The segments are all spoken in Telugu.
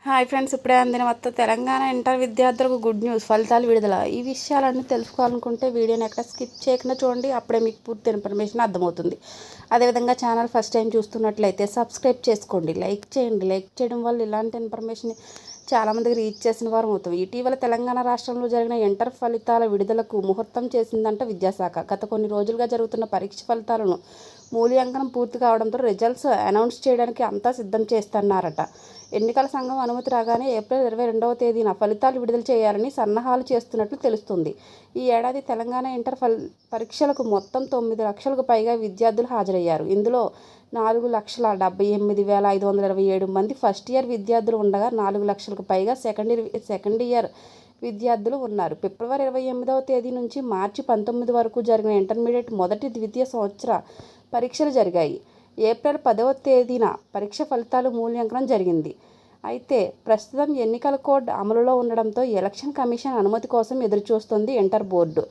హాయ్ ఫ్రెండ్స్, ఇప్పుడే అందిన మొత్తం తెలంగాణ ఇంటర్ విద్యార్థులకు గుడ్ న్యూస్. ఫలితాలు విడుదల. ఈ విషయాలన్నీ తెలుసుకోవాలనుకుంటే వీడియోని ఎక్కడ స్కిప్ చేయకుండా చూడండి. అప్పుడే మీకు పూర్తి ఇన్ఫర్మేషన్ అర్థమవుతుంది. అదేవిధంగా ఛానల్ ఫస్ట్ టైం చూస్తున్నట్లయితే సబ్స్క్రైబ్ చేసుకోండి, లైక్ చేయండి. లైక్ చేయడం వల్ల ఇలాంటి ఇన్ఫర్మేషన్ చాలామందికి రీచ్ చేసిన వారు అవుతాం. ఇటీవల తెలంగాణ రాష్ట్రంలో జరిగిన ఇంటర్ ఫలితాల విడుదలకు ముహూర్తం చేసిందంట విద్యాశాఖ. గత కొన్ని రోజులుగా జరుగుతున్న పరీక్ష ఫలితాలను మూల్యాంకనం పూర్తి కావడంతో రిజల్ట్స్ అనౌన్స్ చేయడానికి అంతా సిద్ధం చేస్తున్నారట. ఎన్నికల సంఘం అనుమతి రాగానే ఏప్రిల్ 22వ తేదీన ఫలితాలు విడుదల చేయాలని సన్నాహాలు చేస్తున్నట్లు తెలుస్తుంది. ఈ ఏడాది తెలంగాణ ఇంటర్ పరీక్షలకు మొత్తం 9 లక్షలకు పైగా విద్యార్థులు హాజరయ్యారు. ఇందులో 4,78,527 మంది ఫస్ట్ ఇయర్ విద్యార్థులు ఉండగా 4 లక్షలకు పైగా సెకండ్ ఇయర్ విద్యార్థులు ఉన్నారు. ఫిబ్రవరి 28వ తేదీ నుంచి మార్చి 19 వరకు జరిగిన ఇంటర్మీడియట్ మొదటి ద్వితీయ సంవత్సర పరీక్షలు జరిగాయి. ఏప్రిల్ 10వ తేదీన పరీక్ష ఫలితాలు మూల్యాంకనం జరిగింది. అయితే ప్రస్తుతం ఎన్నికల కోడ్ అమలులో ఉండడంతో ఎలక్షన్ కమిషన్ అనుమతి కోసం ఎదురుచూస్తోంది ఇంటర్ బోర్డు.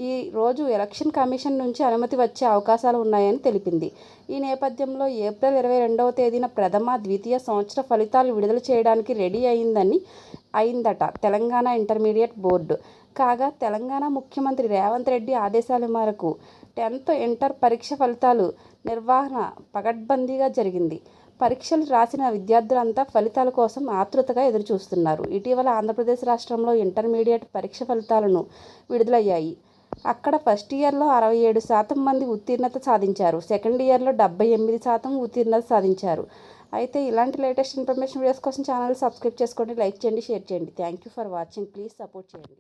ఈ రోజు ఎలక్షన్ కమిషన్ నుంచి అనుమతి వచ్చే అవకాశాలు ఉన్నాయని తెలిపింది. ఈ నేపథ్యంలో ఏప్రిల్ 22వ తేదీన ప్రథమ, ద్వితీయ సంవత్సర ఫలితాలు విడుదల చేయడానికి రెడీ అయిందట తెలంగాణ ఇంటర్మీడియట్ బోర్డు. కాగా తెలంగాణ ముఖ్యమంత్రి రేవంత్ రెడ్డి ఆదేశాల మేరకు 10th ఇంటర్ పరీక్ష ఫలితాలు నిర్వహణ పకడ్బందీగా జరిగింది. పరీక్షలు రాసిన విద్యార్థులంతా ఫలితాల కోసం ఆతృతగా ఎదురుచూస్తున్నారు. ఇటీవల ఆంధ్రప్రదేశ్ రాష్ట్రంలో ఇంటర్మీడియట్ పరీక్ష ఫలితాలను విడుదలయ్యాయి. అక్కడ ఫస్ట్ ఇయర్లో 67% మంది ఉత్తీర్ణత సాధించారు. సెకండ్ ఇయర్లో 78% ఉత్తీర్ణత సాధించారు. అయితే ఇలాంటి లేటెస్ట్ ఇన్ఫర్మేషన్ వీడియోస్ కోసం ఛానల్ సబ్స్క్రైబ్ చేసుకోండి, లైక్ చేయండి, షేర్ చేయండి. Thank you for watching. Please support చేయండి.